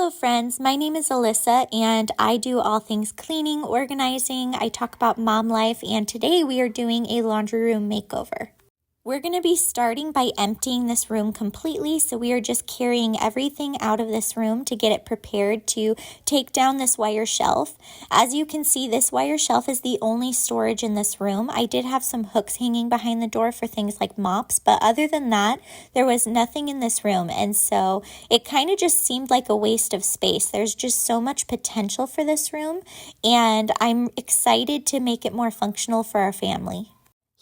Hello friends, my name is Alyssa and I do all things cleaning, organizing, I talk about mom life, and today we are doing a laundry room makeover. We're going to be starting by emptying this room completely, so we are just carrying everything out of this room to get it prepared to take down this wire shelf. As you can see, this wire shelf is the only storage in this room. I did have some hooks hanging behind the door for things like mops, but other than that, there was nothing in this room, and so it kind of just seemed like a waste of space. There's just so much potential for this room, and I'm excited to make it more functional for our family.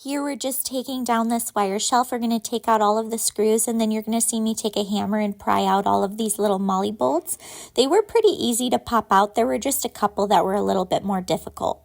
Here we're just taking down this wire shelf. We're going to take out all of the screws, and then you're going to see me take a hammer and pry out all of these little molly bolts. They were pretty easy to pop out. There were just a couple that were a little bit more difficult.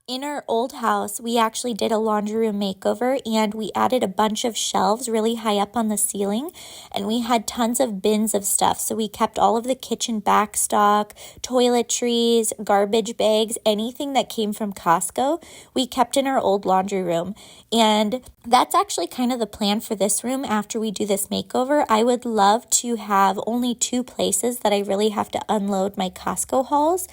In our old house, we actually did a laundry room makeover, and we added a bunch of shelves really high up on the ceiling, and we had tons of bins of stuff. So we kept all of the kitchen back stock, toiletries, garbage bags, anything that came from Costco, we kept in our old laundry room. And that's actually kind of the plan for this room after we do this makeover. I would love to have only 2 places that I really have to unload my Costco hauls.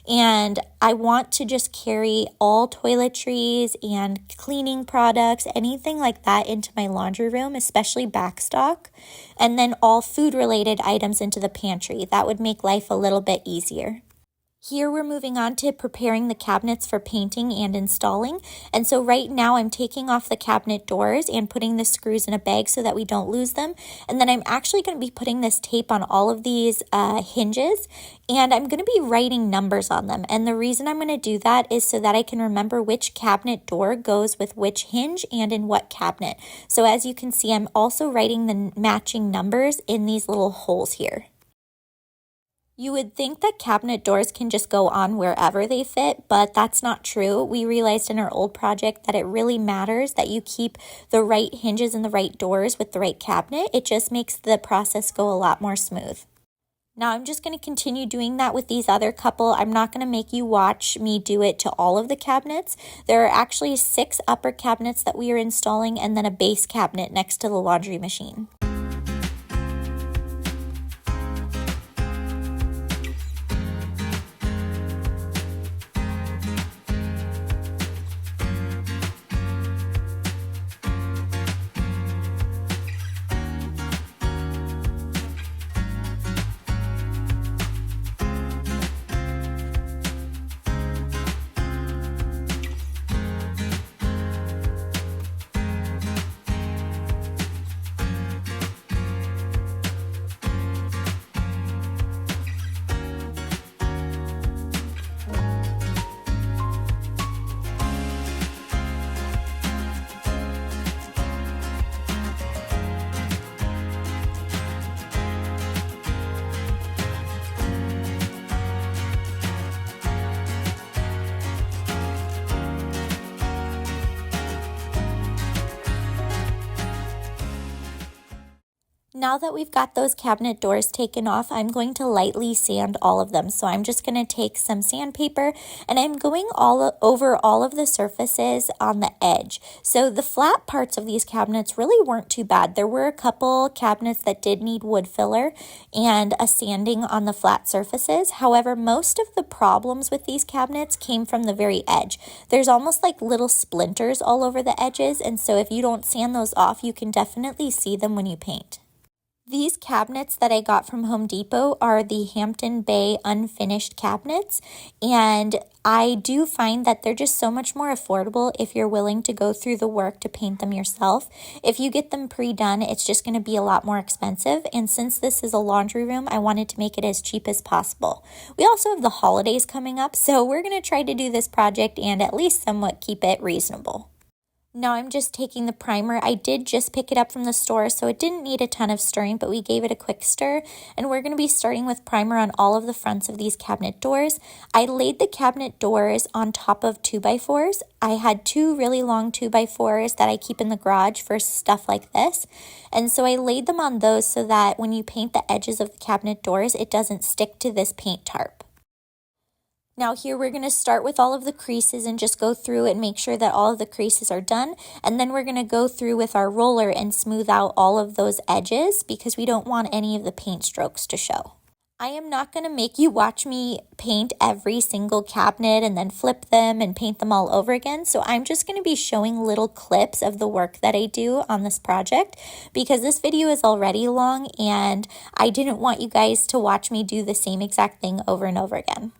And I want to just carry all toiletries and cleaning products, anything like that, into my laundry room, especially backstock, and then all food-related items into the pantry. That would make life a little bit easier. Here we're moving on to preparing the cabinets for painting and installing. And so right now I'm taking off the cabinet doors and putting the screws in a bag so that we don't lose them. And then I'm actually going to be putting this tape on all of these hinges, and I'm going to be writing numbers on them. And the reason I'm going to do that is so that I can remember which cabinet door goes with which hinge and in what cabinet. So as you can see, I'm also writing the matching numbers in these little holes here. You would think that cabinet doors can just go on wherever they fit, but that's not true. We realized in our old project that it really matters that you keep the right hinges and the right doors with the right cabinet. It just makes the process go a lot more smooth. Now I'm just going to continue doing that with these other couple. I'm not going to make you watch me do it to all of the cabinets. There are actually 6 upper cabinets that we are installing, and then a base cabinet next to the laundry machine. Now that we've got those cabinet doors taken off, I'm going to lightly sand all of them. So I'm just going to take some sandpaper and I'm going over all of the surfaces on the edge. So the flat parts of these cabinets really weren't too bad. There were a couple cabinets that did need wood filler and a sanding on the flat surfaces. However, most of the problems with these cabinets came from the very edge. There's almost like little splinters all over the edges, and so if you don't sand those off, you can definitely see them when you paint. These cabinets that I got from Home Depot are the Hampton Bay unfinished cabinets, and I do find that they're just so much more affordable if you're willing to go through the work to paint them yourself. If you get them pre-done, it's just going to be a lot more expensive, and since this is a laundry room, I wanted to make it as cheap as possible. We also have the holidays coming up, so we're going to try to do this project and at least somewhat keep it reasonable. Now I'm just taking the primer. I did just pick it up from the store, so it didn't need a ton of stirring, but we gave it a quick stir, and we're going to be starting with primer on all of the fronts of these cabinet doors. I laid the cabinet doors on top of 2x4s. I had 2 really long 2x4s that I keep in the garage for stuff like this, and so I laid them on those so that when you paint the edges of the cabinet doors, it doesn't stick to this paint tarp. Now here we're going to start with all of the creases and just go through and make sure that all of the creases are done. And then we're going to go through with our roller and smooth out all of those edges because we don't want any of the paint strokes to show. I am not going to make you watch me paint every single cabinet and then flip them and paint them all over again. So I'm just going to be showing little clips of the work that I do on this project because this video is already long and I didn't want you guys to watch me do the same exact thing over and over again.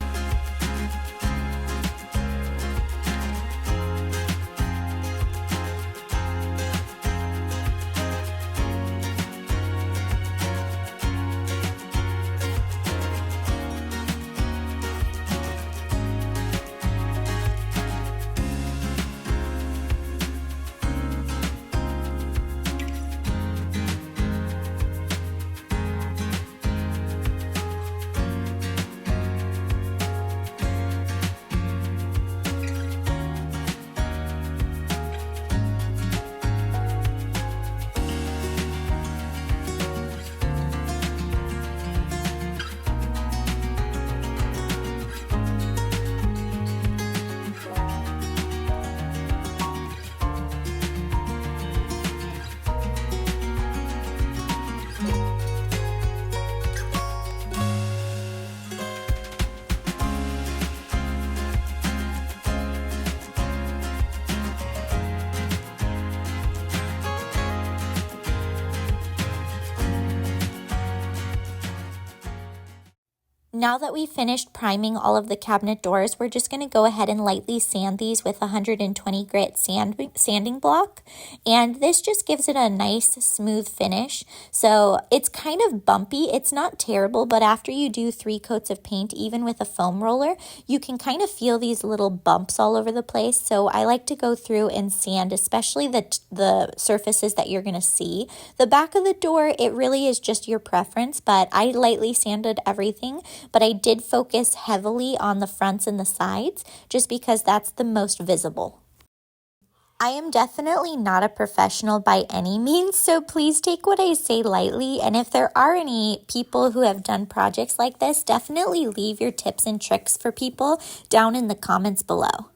Now that we've finished priming all of the cabinet doors, we're just going to go ahead and lightly sand these with 120 grit sanding block. And this just gives it a nice smooth finish. So it's kind of bumpy. It's not terrible, but after you do 3 coats of paint, even with a foam roller, you can kind of feel these little bumps all over the place. So I like to go through and sand, especially the surfaces that you're going to see. The back of the door, it really is just your preference, but I lightly sanded everything. But I did focus heavily on the fronts and the sides just because that's the most visible. I am definitely not a professional by any means, so please take what I say lightly. And if there are any people who have done projects like this, definitely leave your tips and tricks for people down in the comments below.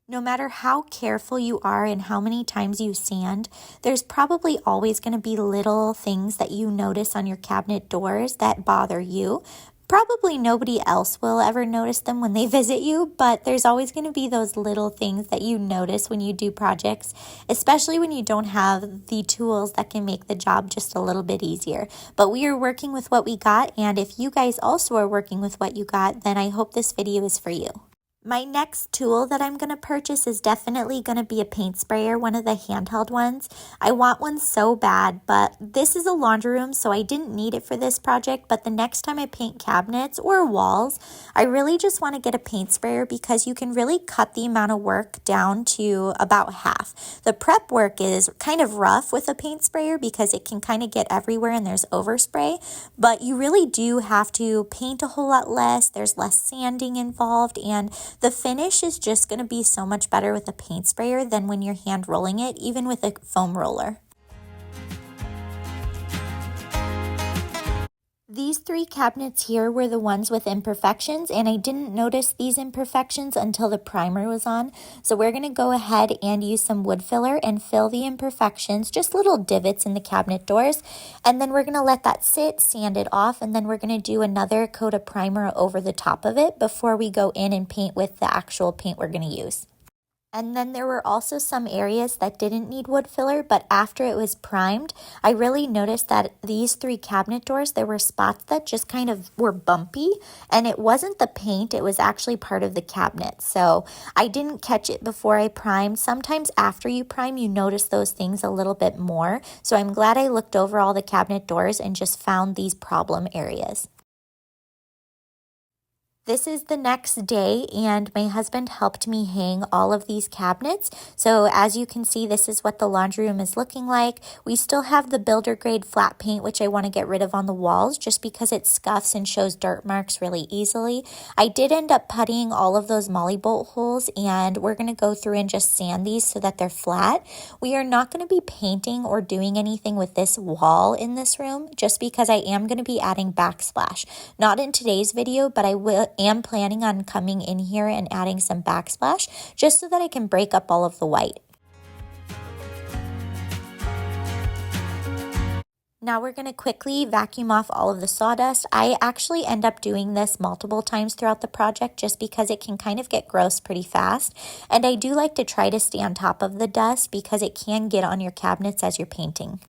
No matter how careful you are and how many times you sand, there's probably always going to be little things that you notice on your cabinet doors that bother you. Probably nobody else will ever notice them when they visit you, but there's always going to be those little things that you notice when you do projects, especially when you don't have the tools that can make the job just a little bit easier. But we are working with what we got, and if you guys also are working with what you got, then I hope this video is for you. My next tool that I'm going to purchase is definitely going to be a paint sprayer, one of the handheld ones. I want one so bad, but this is a laundry room, so I didn't need it for this project. But the next time I paint cabinets or walls, I really just want to get a paint sprayer because you can really cut the amount of work down to about half. The prep work is kind of rough with a paint sprayer because it can kind of get everywhere and there's overspray, but you really do have to paint a whole lot less. There's less sanding involved, and the finish is just going to be so much better with a paint sprayer than when you're hand rolling it, even with a foam roller. These 3 cabinets here were the ones with imperfections, and I didn't notice these imperfections until the primer was on. So we're going to go ahead and use some wood filler and fill the imperfections, just little divots in the cabinet doors. And then we're going to let that sit, sand it off, and then we're going to do another coat of primer over the top of it before we go in and paint with the actual paint we're going to use. And then there were also some areas that didn't need wood filler, but after it was primed, I really noticed that these 3 cabinet doors, there were spots that just kind of were bumpy, and it wasn't the paint, it was actually part of the cabinet. So I didn't catch it before I primed. Sometimes after you prime, you notice those things a little bit more. So I'm glad I looked over all the cabinet doors and just found these problem areas. This is the next day, and my husband helped me hang all of these cabinets. So as you can see, this is what the laundry room is looking like. We still have the builder grade flat paint, which I want to get rid of on the walls just because it scuffs and shows dirt marks really easily. I did end up puttying all of those molly bolt holes, and we're going to go through and just sand these so that they're flat. We are not going to be painting or doing anything with this wall in this room just because I am going to be adding backsplash. Not in today's video, but I am planning on coming in here and adding some backsplash just so that I can break up all of the white. Now we're going to quickly vacuum off all of the sawdust. I actually end up doing this multiple times throughout the project just because it can kind of get gross pretty fast. And I do like to try to stay on top of the dust because it can get on your cabinets as you're painting.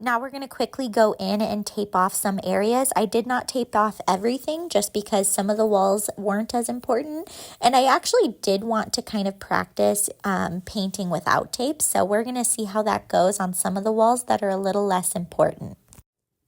Now we're going to quickly go in and tape off some areas. I did not tape off everything just because some of the walls weren't as important. And I actually did want to kind of practice painting without tape. So we're going to see how that goes on some of the walls that are a little less important.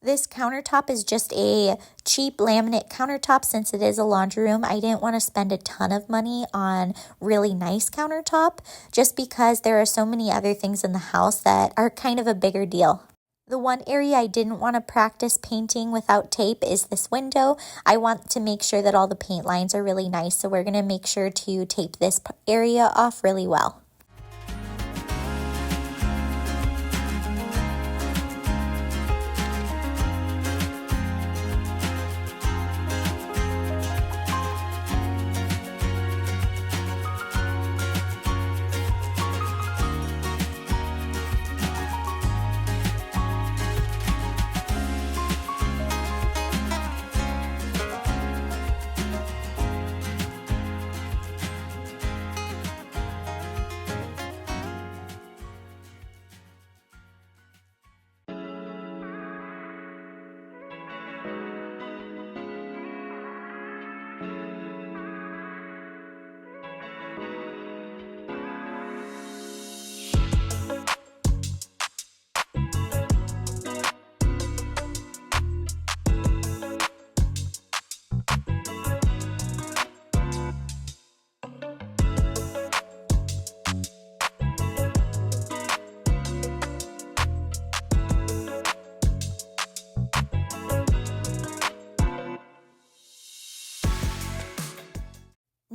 This countertop is just a cheap laminate countertop since it is a laundry room. I didn't want to spend a ton of money on really nice countertop just because there are so many other things in the house that are kind of a bigger deal. The one area I didn't want to practice painting without tape is this window. I want to make sure that all the paint lines are really nice, so we're going to make sure to tape this area off really well.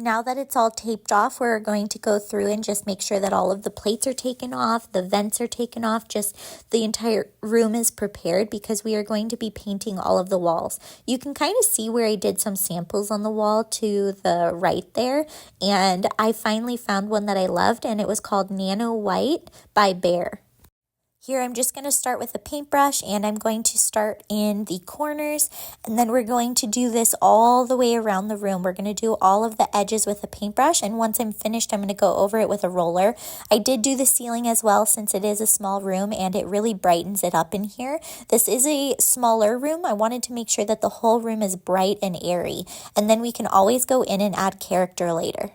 Now that it's all taped off, we're going to go through and just make sure that all of the plates are taken off, the vents are taken off, just the entire room is prepared because we are going to be painting all of the walls. You can kind of see where I did some samples on the wall to the right there, and I finally found one that I loved, and it was called Nano White by Bear. Here I'm just going to start with a paintbrush, and I'm going to start in the corners, and then we're going to do this all the way around the room. We're going to do all of the edges with a paintbrush, and once I'm finished, I'm going to go over it with a roller. I did do the ceiling as well since it is a small room, and it really brightens it up in here. This is a smaller room. I wanted to make sure that the whole room is bright and airy, and then we can always go in and add character later.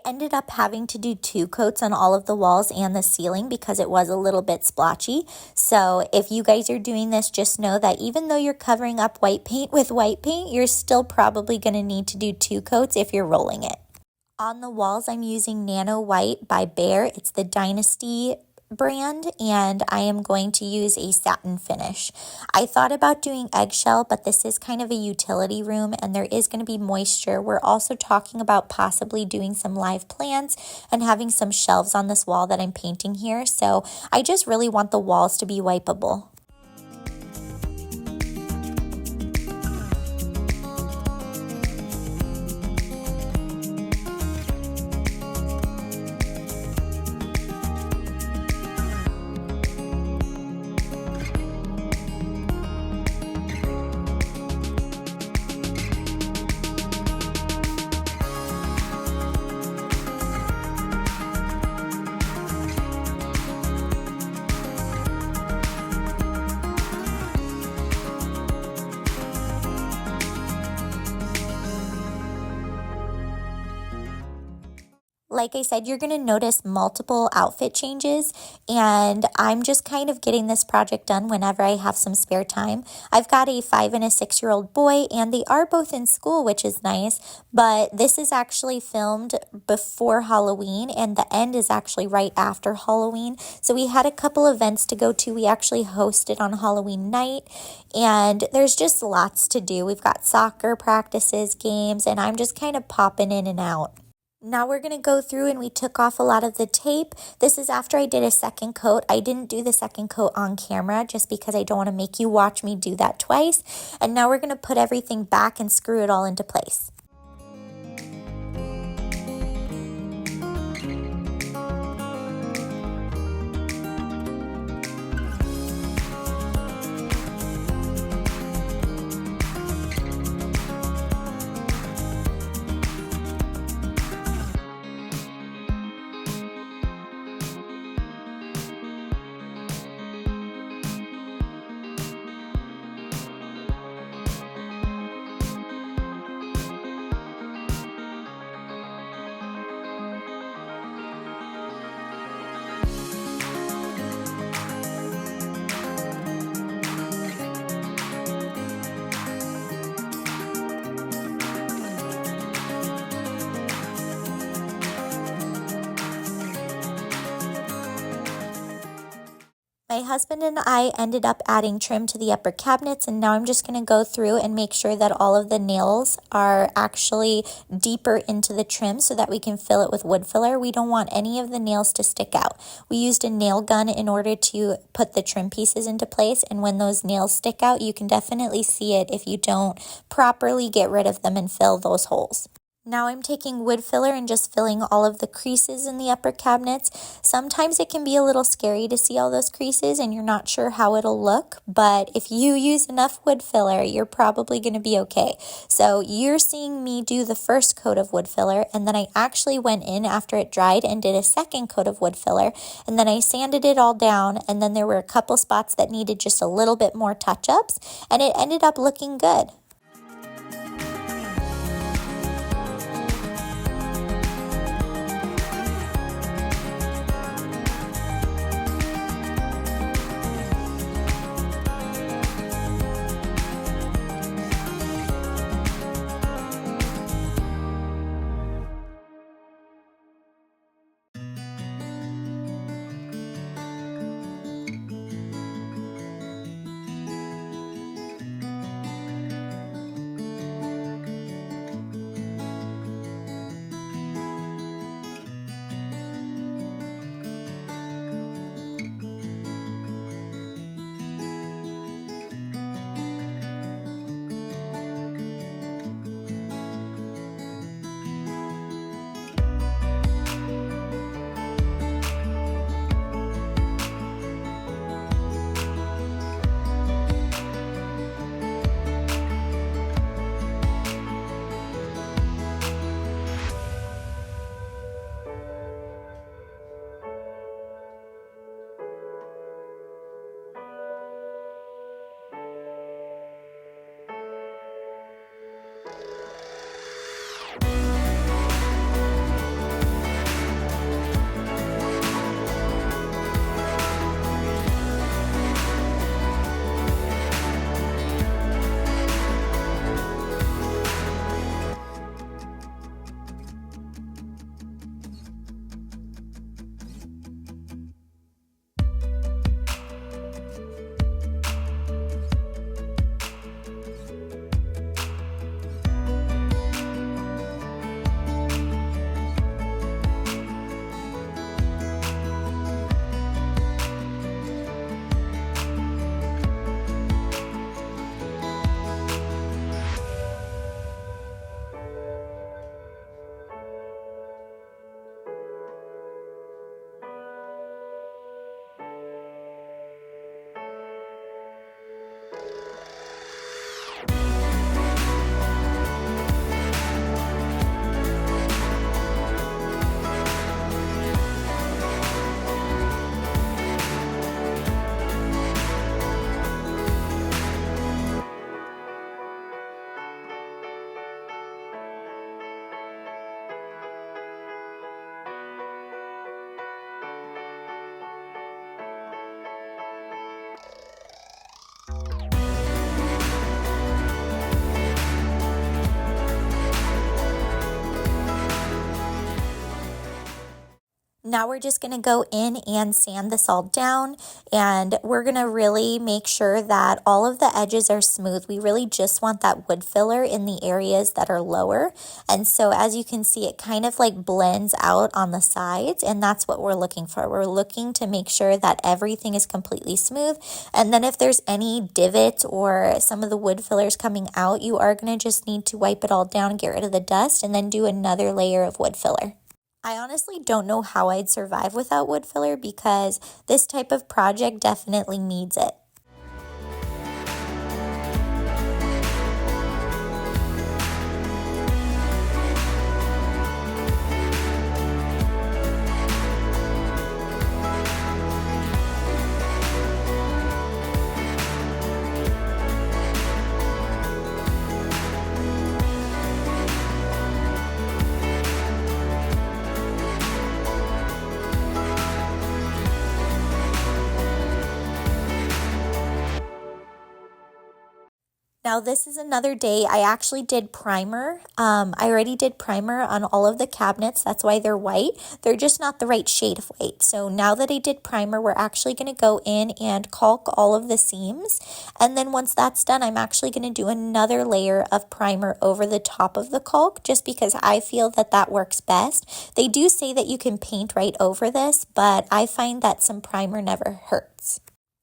ended up having to do 2 coats on all of the walls and the ceiling because it was a little bit splotchy. So if you guys are doing this, just know that even though you're covering up white paint with white paint, you're still probably going to need to do 2 coats if you're rolling it. On the walls, I'm using Nano White by Behr. It's the Dynasty brand, and I am going to use a satin finish. I thought about doing eggshell, but this is kind of a utility room and there is going to be moisture. We're also talking about possibly doing some live plants and having some shelves on this wall that I'm painting here. So I just really want the walls to be wipeable. Like I said, you're going to notice multiple outfit changes, and I'm just kind of getting this project done whenever I have some spare time. I've got a 5 and a 6-year-old boy, and they are both in school, which is nice, but this is actually filmed before Halloween, and the end is actually right after Halloween. So we had a couple events to go to. We actually hosted on Halloween night, and there's just lots to do. We've got soccer practices, games, and I'm just kind of popping in and out. Now we're going to go through and we took off a lot of the tape. This is after I did a second coat. I didn't do the second coat on camera just because I don't want to make you watch me do that twice. And now we're going to put everything back and screw it all into place. My husband and I ended up adding trim to the upper cabinets, and now I'm just going to go through and make sure that all of the nails are actually deeper into the trim so that we can fill it with wood filler. We don't want any of the nails to stick out. We used a nail gun in order to put the trim pieces into place, and when those nails stick out, you can definitely see it if you don't properly get rid of them and fill those holes. Now I'm taking wood filler and just filling all of the creases in the upper cabinets. Sometimes it can be a little scary to see all those creases and you're not sure how it'll look, but if you use enough wood filler, you're probably going to be okay. So you're seeing me do the first coat of wood filler, and then I actually went in after it dried and did a second coat of wood filler, and then I sanded it all down, and then there were a couple spots that needed just a little bit more touch-ups, and it ended up looking good. Now we're just going to go in and sand this all down, and we're going to really make sure that all of the edges are smooth. We really just want that wood filler in the areas that are lower. And so as you can see, it kind of like blends out on the sides, and that's what we're looking for. We're looking to make sure that everything is completely smooth. And then if there's any divots or some of the wood fillers coming out, you are going to just need to wipe it all down, get rid of the dust, and then do another layer of wood filler. I honestly don't know how I'd survive without wood filler because this type of project definitely needs it. Now this is another day. I actually did primer. I already did primer on all of the cabinets. That's why they're white. They're just not the right shade of white. So now that I did primer, we're actually going to go in and caulk all of the seams. And then once that's done, I'm actually going to do another layer of primer over the top of the caulk just because I feel that that works best. They do say that you can paint right over this, but I find that some primer never hurts.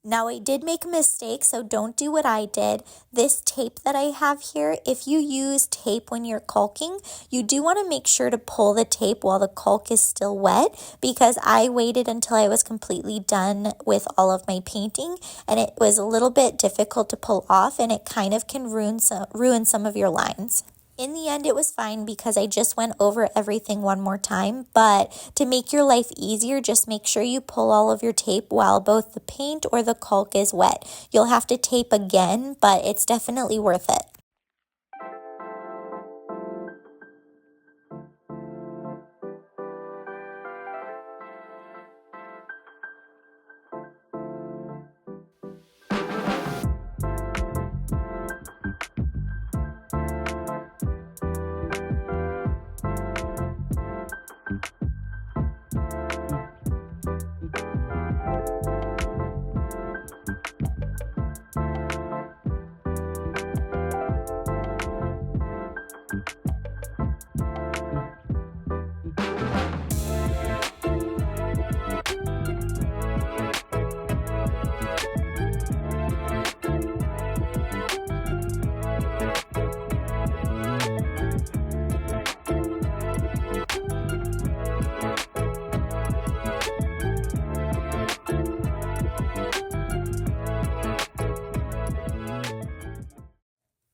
Now I did make a mistake, so don't do what I did. This tape that I have here, if you use tape when you're caulking, you do want to make sure to pull the tape while the caulk is still wet because I waited until I was completely done with all of my painting and it was a little bit difficult to pull off and it kind of can ruin some of your lines. In the end, it was fine because I just went over everything one more time, but to make your life easier, just make sure you pull all of your tape while both the paint or the caulk is wet. You'll have to tape again, but it's definitely worth it.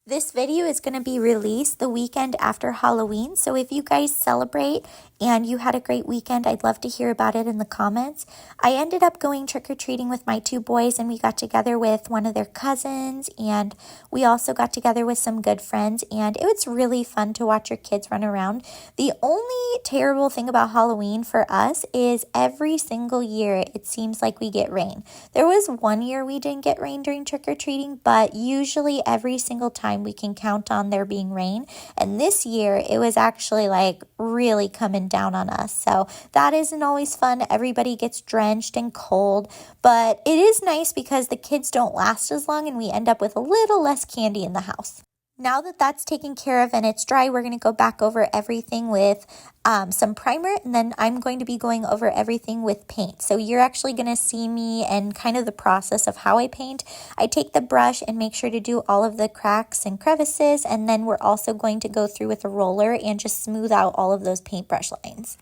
This video is going to be released the weekend after Halloween, so if you guys celebrate and you had a great weekend, I'd love to hear about it in the comments. I ended up going trick-or-treating with my two boys, and we got together with one of their cousins, and we also got together with some good friends, and it was really fun to watch your kids run around. The only terrible thing about Halloween for us is every single year it seems like we get rain. There was one year we didn't get rain during trick-or-treating, but usually every single time we can count on there being rain. And this year it was actually like really coming down on us. So that isn't always fun. Everybody gets drenched and cold, but it is nice because the kids don't last as long and we end up with a little less candy in the house. Now that that's taken care of and it's dry, we're going to go back over everything with some primer, and then I'm going to be going over everything with paint. So you're actually going to see me and kind of the process of how I paint. I take the brush and make sure to do all of the cracks and crevices, and then we're also going to go through with a roller and just smooth out all of those paintbrush lines.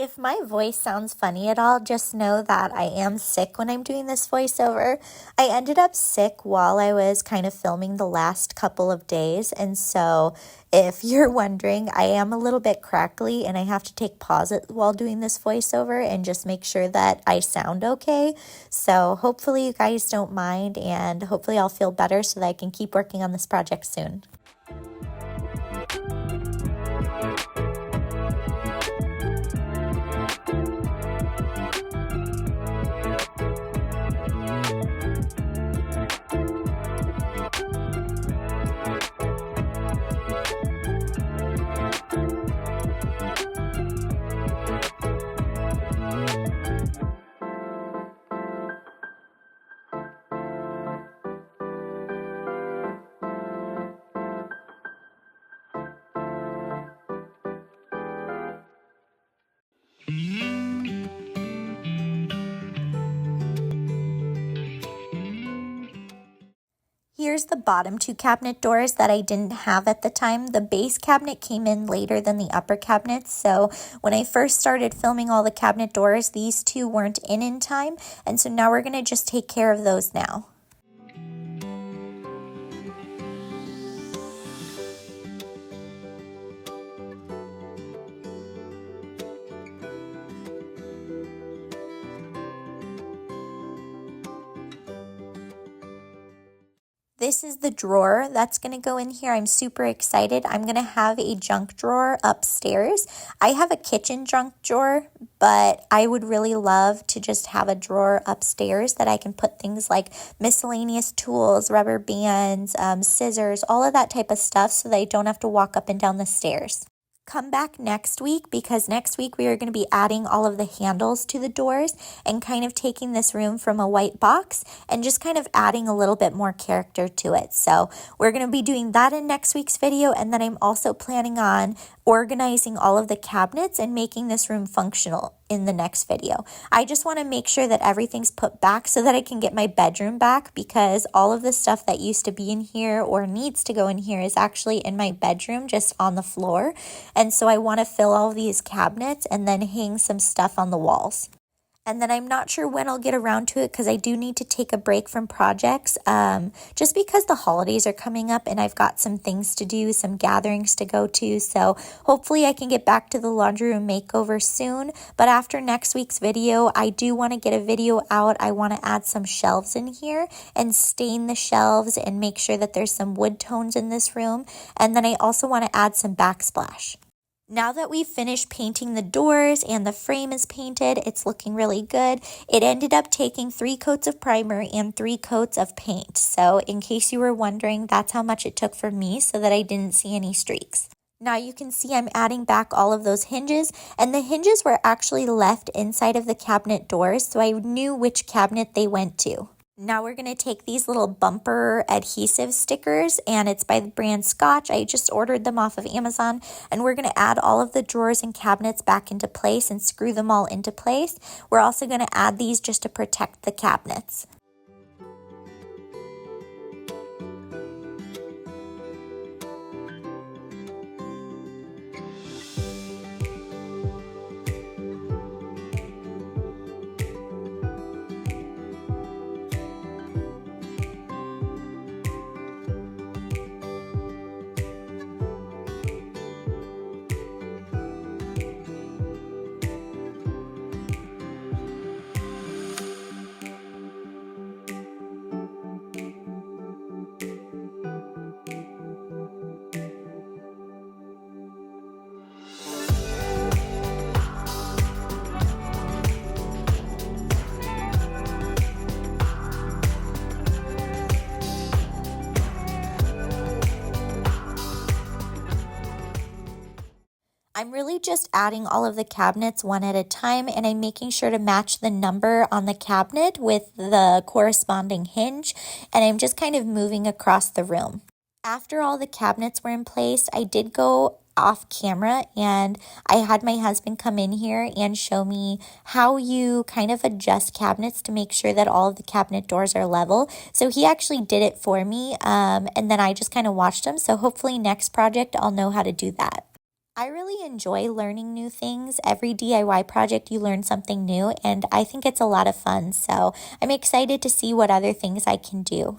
If my voice sounds funny at all, just know that I am sick when I'm doing this voiceover. I ended up sick while I was kind of filming the last couple of days, and so if you're wondering, I am a little bit crackly and I have to take pause while doing this voiceover and just make sure that I sound okay. So hopefully you guys don't mind, and hopefully I'll feel better so that I can keep working on this project soon. Here's the bottom two cabinet doors that I didn't have at the time. The base cabinet came in later than the upper cabinets, so when I first started filming all the cabinet doors, these two weren't in time, and so now we're going to just take care of those now. This is the drawer that's going to go in here. I'm super excited. I'm going to have a junk drawer upstairs. I have a kitchen junk drawer, but I would really love to just have a drawer upstairs that I can put things like miscellaneous tools, rubber bands, scissors, all of that type of stuff so that I don't have to walk up and down the stairs. Come back next week, because next week we are going to be adding all of the handles to the doors and kind of taking this room from a white box and just kind of adding a little bit more character to it. So we're going to be doing that in next week's video, and then I'm also planning on organizing all of the cabinets and making this room functional in the next video. I just want to make sure that everything's put back so that I can get my bedroom back, because all of the stuff that used to be in here or needs to go in here is actually in my bedroom, just on the floor. And so I want to fill all these cabinets and then hang some stuff on the walls. And then I'm not sure when I'll get around to it, because I do need to take a break from projects just because the holidays are coming up and I've got some things to do, some gatherings to go to. So hopefully I can get back to the laundry room makeover soon. But after next week's video, I do want to get a video out. I want to add some shelves in here and stain the shelves and make sure that there's some wood tones in this room. And then I also want to add some backsplash. Now that we've finished painting the doors and the frame is painted, it's looking really good. It ended up taking 3 coats of primer and 3 coats of paint. So in case you were wondering, that's how much it took for me so that I didn't see any streaks. Now you can see I'm adding back all of those hinges, and the hinges were actually left inside of the cabinet doors, so I knew which cabinet they went to. Now we're going to take these little bumper adhesive stickers, and it's by the brand Scotch. I just ordered them off of Amazon, and we're going to add all of the drawers and cabinets back into place and screw them all into place. We're also going to add these just to protect the cabinets. I'm really just adding all of the cabinets one at a time, and I'm making sure to match the number on the cabinet with the corresponding hinge, and I'm just kind of moving across the room. After all the cabinets were in place, I did go off camera and I had my husband come in here and show me how you kind of adjust cabinets to make sure that all of the cabinet doors are level. So he actually did it for me, and then I just kind of watched him. So hopefully next project I'll know how to do that. I really enjoy learning new things. Every DIY project, you learn something new, and I think it's a lot of fun. So I'm excited to see what other things I can do.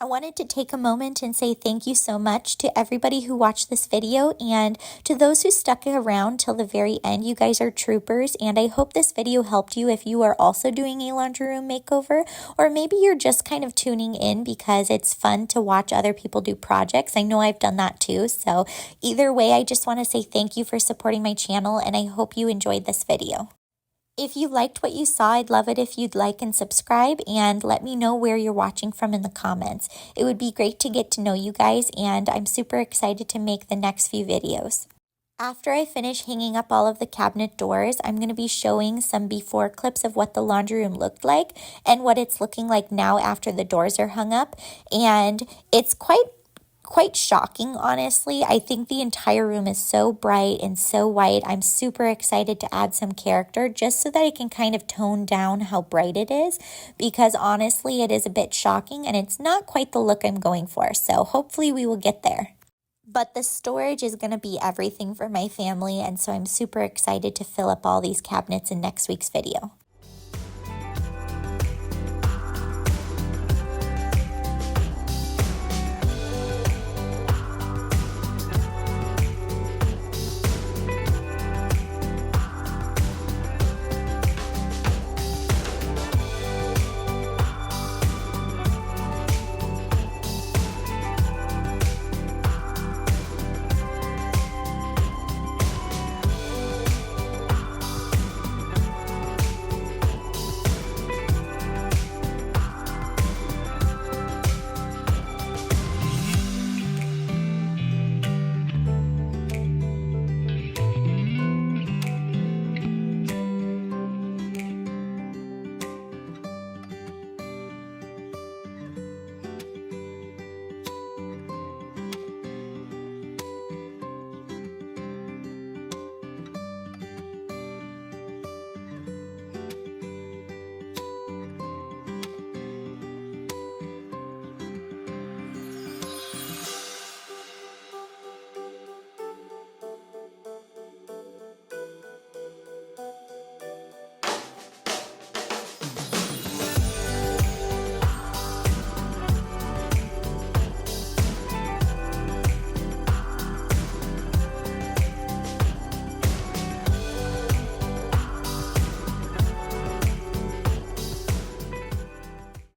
I wanted to take a moment and say thank you so much to everybody who watched this video, and to those who stuck around till the very end. You guys are troopers, and I hope this video helped you if you are also doing a laundry room makeover, or maybe you're just kind of tuning in because it's fun to watch other people do projects. I know I've done that too, so either way, I just want to say thank you for supporting my channel, and I hope you enjoyed this video. If you liked what you saw, I'd love it if you'd like and subscribe, and let me know where you're watching from in the comments. It would be great to get to know you guys, and I'm super excited to make the next few videos. After I finish hanging up all of the cabinet doors, I'm going to be showing some before clips of what the laundry room looked like and what it's looking like now after the doors are hung up. And it's quite shocking, honestly. I think the entire room is so bright and so white. I'm super excited to add some character just so that I can kind of tone down how bright it is, because honestly it is a bit shocking and it's not quite the look I'm going for. So hopefully we will get there. But the storage is going to be everything for my family, and so I'm super excited to fill up all these cabinets in next week's video.